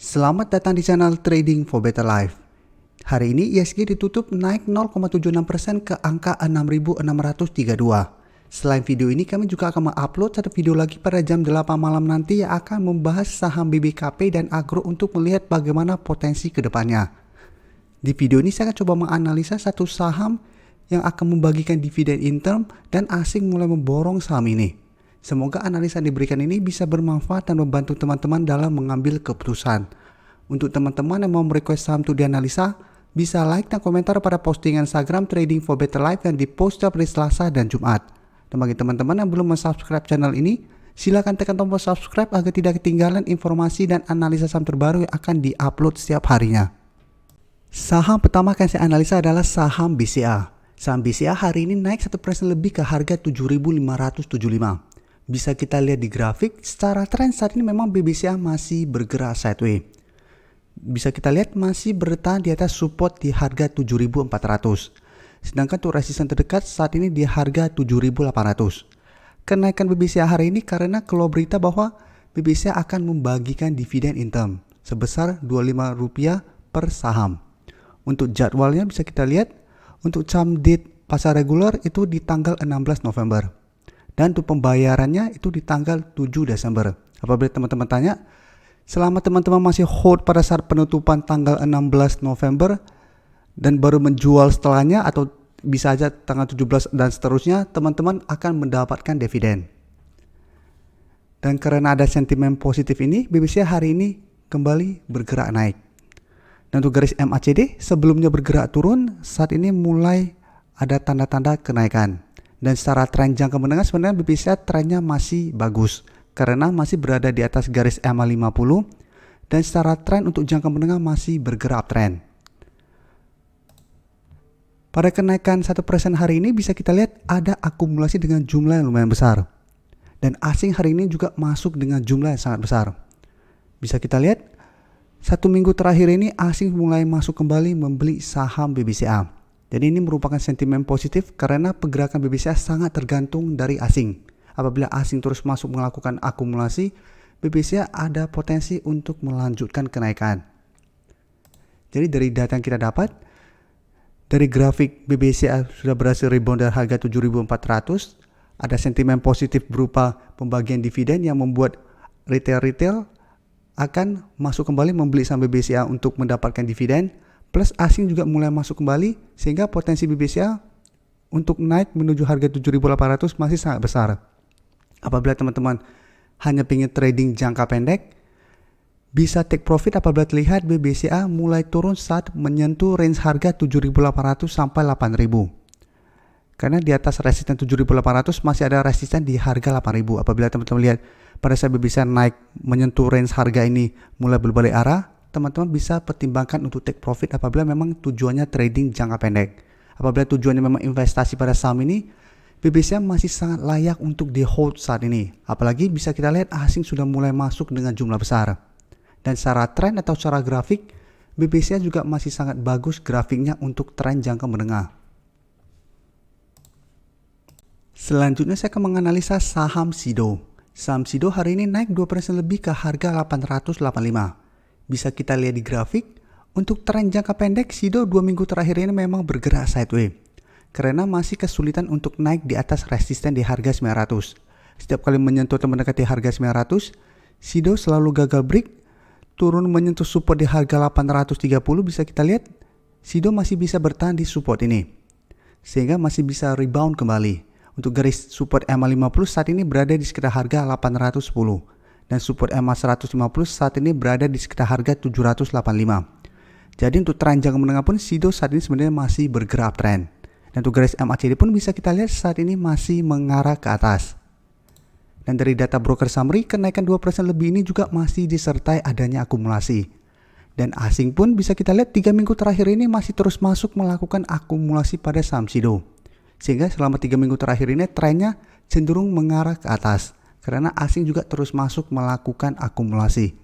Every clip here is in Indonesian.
Selamat datang di channel Trading for Better Life. Hari ini ISG ditutup naik 0,76% ke angka 6.632. Selain video ini, kami juga akan mengupload satu video lagi pada jam 8 malam nanti yang akan membahas saham BBKP dan Agro untuk melihat bagaimana potensi kedepannya. Di video ini saya akan coba menganalisa satu saham yang akan membagikan dividen interim dan asing mulai memborong saham ini. Semoga analisa yang diberikan ini bisa bermanfaat dan membantu teman-teman dalam mengambil keputusan. Untuk teman-teman yang mau merequest saham untuk dianalisa, bisa like dan komentar pada postingan Instagram Trading for Better Life yang dipost setiap hari Selasa dan Jumat. Dan bagi teman-teman yang belum subscribe channel ini, silakan tekan tombol subscribe agar tidak ketinggalan informasi dan analisa saham terbaru yang akan diupload setiap harinya. Saham pertama akan saya analisa adalah saham BCA. Saham BCA hari ini naik 1% lebih ke harga 7.575. Bisa kita lihat di grafik, secara tren saat ini memang BBCA masih bergerak sideways. Bisa kita lihat masih bertahan di atas support di harga 7.400. Sedangkan untuk resisten terdekat saat ini di harga 7.800. Kenaikan BBCA hari ini karena keluar berita bahwa BBCA akan membagikan dividen interim sebesar Rp25 per saham. Untuk jadwalnya bisa kita lihat, untuk jam date pasar reguler itu di tanggal 16 November. Dan untuk pembayarannya itu di tanggal 7 Desember. Apabila teman-teman tanya, selama teman-teman masih hold pada saat penutupan tanggal 16 November dan baru menjual setelahnya atau bisa aja tanggal 17 dan seterusnya, teman-teman akan mendapatkan dividen. Dan karena ada sentimen positif ini, BBCA hari ini kembali bergerak naik. Dan untuk garis MACD sebelumnya bergerak turun, saat ini mulai ada tanda-tanda kenaikan. Dan secara tren jangka menengah sebenarnya BBCA trennya masih bagus karena masih berada di atas garis MA50 dan secara tren untuk jangka menengah masih bergerak tren. Pada kenaikan 1% hari ini bisa kita lihat ada akumulasi dengan jumlah yang lumayan besar. Dan asing hari ini juga masuk dengan jumlah yang sangat besar. Bisa kita lihat satu minggu terakhir ini asing mulai masuk kembali membeli saham BBCA. Jadi ini merupakan sentimen positif karena pergerakan BBCA sangat tergantung dari asing. Apabila asing terus masuk melakukan akumulasi, BBCA ada potensi untuk melanjutkan kenaikan. Jadi dari data yang kita dapat, dari grafik BBCA sudah berhasil rebound dari harga 7.400, ada sentimen positif berupa pembagian dividen yang membuat retail akan masuk kembali membeli saham BBCA untuk mendapatkan dividen. Plus asing juga mulai masuk kembali sehingga potensi BBCA untuk naik menuju harga 7.800 masih sangat besar. Apabila teman-teman hanya ingin trading jangka pendek, bisa take profit apabila terlihat BBCA mulai turun saat menyentuh range harga 7.800 sampai 8.000. Karena di atas resisten 7.800 masih ada resisten di harga 8.000. Apabila teman-teman lihat pada saat BBCA naik menyentuh range harga ini mulai berbalik arah, teman-teman bisa pertimbangkan untuk take profit apabila memang tujuannya trading jangka pendek. Apabila tujuannya memang investasi pada saham ini, BBCA masih sangat layak untuk di hold saat ini. Apalagi bisa kita lihat asing sudah mulai masuk dengan jumlah besar. Dan secara tren atau secara grafik, BBCA juga masih sangat bagus grafiknya untuk tren jangka menengah. Selanjutnya saya akan menganalisa saham SIDO. Saham SIDO hari ini naik 2% lebih ke harga 885. Bisa kita lihat di grafik, untuk tren jangka pendek SIDO 2 minggu terakhir ini memang bergerak sideways. Karena masih kesulitan untuk naik di atas resisten di harga 900. Setiap kali menyentuh atau mendekati harga 900, SIDO selalu gagal break, turun menyentuh support di harga 830. Bisa kita lihat, SIDO masih bisa bertahan di support ini. Sehingga masih bisa rebound kembali. Untuk garis support MA50 saat ini berada di sekitar harga 810. Dan support MA150 saat ini berada di sekitar harga 785. Jadi untuk tren jangka menengah pun SIDO saat ini sebenarnya masih bergerak tren. Dan untuk garis MACD pun bisa kita lihat saat ini masih mengarah ke atas. Dan dari data broker summary, kenaikan 2% lebih ini juga masih disertai adanya akumulasi. Dan asing pun bisa kita lihat 3 minggu terakhir ini masih terus masuk melakukan akumulasi pada saham SIDO. Sehingga selama 3 minggu terakhir ini trennya cenderung mengarah ke atas. Karena asing juga terus masuk melakukan akumulasi.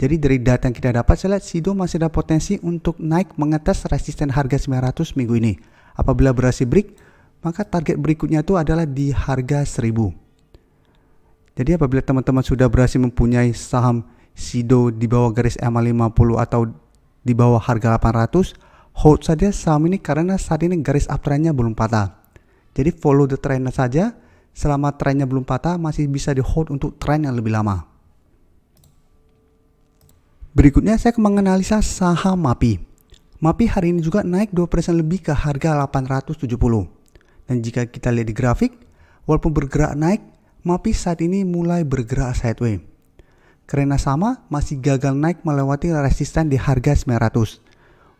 Jadi dari data yang kita dapat, saya lihat SIDO masih ada potensi untuk naik mengetes resisten harga 900 minggu ini. Apabila berhasil break, maka target berikutnya itu adalah di harga 1000. Jadi apabila teman-teman sudah berhasil mempunyai saham Sido di bawah garis EMA 50 atau di bawah harga 800, hold saja saham ini karena saat ini garis uptrendnya belum patah. Jadi follow the trend saja, selama trennya belum patah masih bisa di hold untuk tren yang lebih lama. Berikutnya saya akan menganalisa saham MAPI. MAPI hari ini juga naik 2% lebih ke harga 870. Dan jika kita lihat di grafik, walaupun bergerak naik, MAPI saat ini mulai bergerak sideways. Karena sama masih gagal naik melewati resisten di harga 900.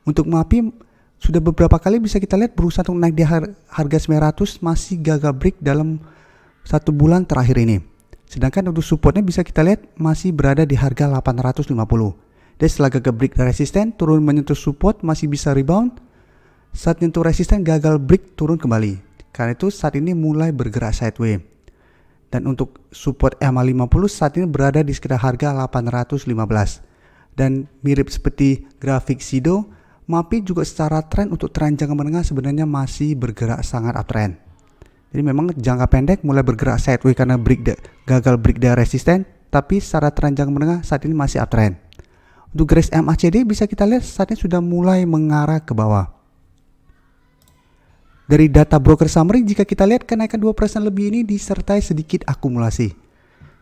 Untuk MAPI sudah beberapa kali bisa kita lihat berusaha untuk naik di harga 900 masih gagal break dalam 1 bulan terakhir ini. Sedangkan untuk supportnya bisa kita lihat masih berada di harga 850. Dan setelah gagal break resisten, turun menyentuh support masih bisa rebound. Saat menyentuh resisten gagal break turun kembali. Karena itu saat ini mulai bergerak sideways. Dan untuk support EMA 50 saat ini berada di sekitar harga 815. Dan mirip seperti grafik Sido, MAPI juga secara tren untuk tren jangka menengah sebenarnya masih bergerak sangat uptrend. Jadi memang jangka pendek mulai bergerak sideways karena gagal break dari resisten, tapi secara tren jangka menengah saat ini masih uptrend. Untuk garis MACD bisa kita lihat saat ini sudah mulai mengarah ke bawah. Dari data broker summary jika kita lihat kenaikan 2% lebih ini disertai sedikit akumulasi.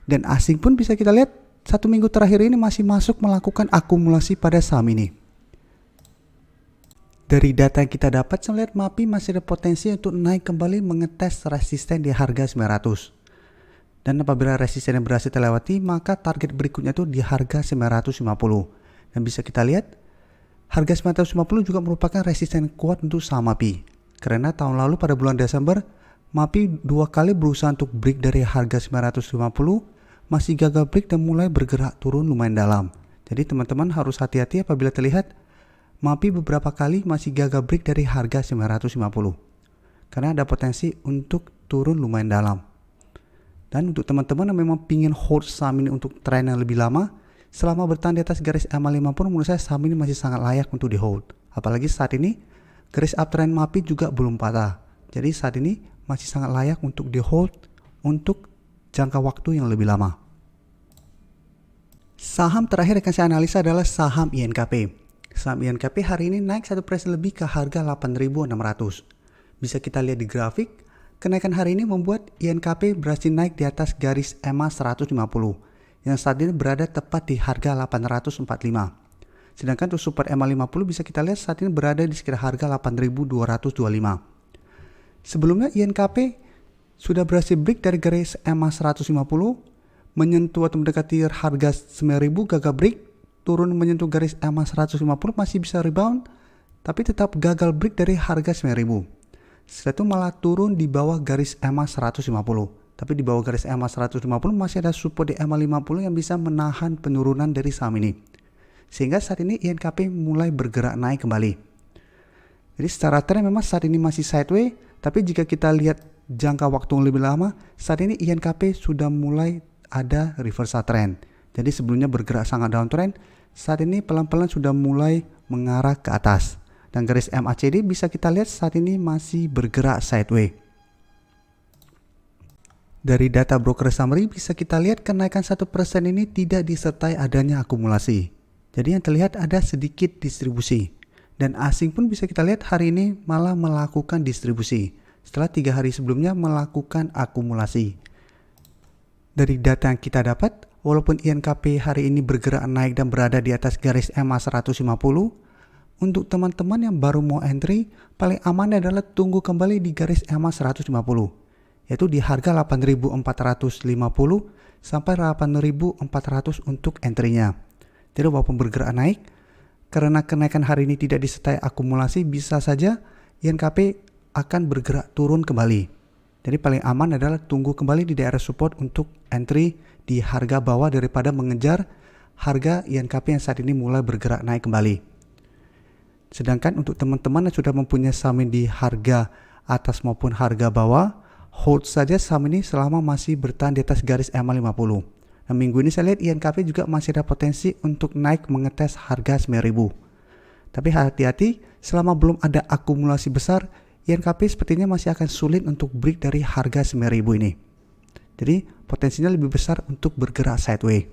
Dan asing pun bisa kita lihat 1 minggu terakhir ini masih masuk melakukan akumulasi pada saham ini. Dari data yang kita dapat, saya melihat MAPI masih ada potensi untuk naik kembali mengetes resisten di harga 900. Dan apabila resisten yang berhasil terlewati, maka target berikutnya itu di harga 950. Dan bisa kita lihat, harga 950 juga merupakan resisten kuat untuk saham MAPI. Karena tahun lalu pada bulan Desember, MAPI 2 kali berusaha untuk break dari harga 950, masih gagal break dan mulai bergerak turun lumayan dalam. Jadi teman-teman harus hati-hati apabila terlihat MAPI beberapa kali masih gagal break dari harga 950. Karena ada potensi untuk turun lumayan dalam. Dan untuk teman-teman yang memang ingin hold saham ini untuk tren yang lebih lama, selama bertahan di atas garis EMA 50 menurut saya saham ini masih sangat layak untuk di hold. Apalagi saat ini garis uptrend MAPI juga belum patah. Jadi saat ini masih sangat layak untuk di hold untuk jangka waktu yang lebih lama. Saham terakhir yang akan saya analisa adalah saham INKP. Saham INKP hari ini naik 1% lebih ke harga 8.600. Bisa kita lihat di grafik, kenaikan hari ini membuat INKP berhasil naik di atas garis EMA 150 yang saat ini berada tepat di harga 845. Sedangkan untuk support EMA 50 bisa kita lihat saat ini berada di sekitar harga 8.225. Sebelumnya INKP sudah berhasil break dari garis EMA 150, menyentuh atau mendekati harga 9.000 gagal break, turun menyentuh garis EMA 150 masih bisa rebound, tapi tetap gagal break dari harga 9.000. Setelah itu malah turun di bawah garis EMA 150. Tapi di bawah garis EMA 150 masih ada support di EMA 50 yang bisa menahan penurunan dari saham ini. Sehingga saat ini INKP mulai bergerak naik kembali. Jadi secara tren memang saat ini masih sideways, tapi jika kita lihat jangka waktu yang lebih lama, saat ini INKP sudah mulai ada reversal trend. Jadi sebelumnya bergerak sangat downtrend, saat ini pelan-pelan sudah mulai mengarah ke atas. Dan garis MACD bisa kita lihat saat ini masih bergerak sideways. Dari data broker summary bisa kita lihat kenaikan 1% ini tidak disertai adanya akumulasi. Jadi yang terlihat ada sedikit distribusi. Dan asing pun bisa kita lihat hari ini malah melakukan distribusi. Setelah 3 hari sebelumnya melakukan akumulasi. Dari data yang kita dapat, walaupun INKP hari ini bergerak naik dan berada di atas garis EMA 150, untuk teman-teman yang baru mau entry, paling aman adalah tunggu kembali di garis EMA 150, yaitu di harga 8.450 sampai 8.400 untuk entry-nya. Jadi walaupun bergerak naik, karena kenaikan hari ini tidak disertai akumulasi, bisa saja INKP akan bergerak turun kembali. Jadi paling aman adalah tunggu kembali di daerah support untuk entry di harga bawah daripada mengejar harga INKP yang saat ini mulai bergerak naik kembali. Sedangkan untuk teman-teman yang sudah mempunyai saham di harga atas maupun harga bawah, hold saja saham ini selama masih bertahan di atas garis EMA 50. Nah, minggu ini saya lihat INKP juga masih ada potensi untuk naik mengetes harga 9.000. Tapi hati-hati, selama belum ada akumulasi besar, INKP sepertinya masih akan sulit untuk break dari harga 9.000 ini. Jadi potensinya lebih besar untuk bergerak sideways.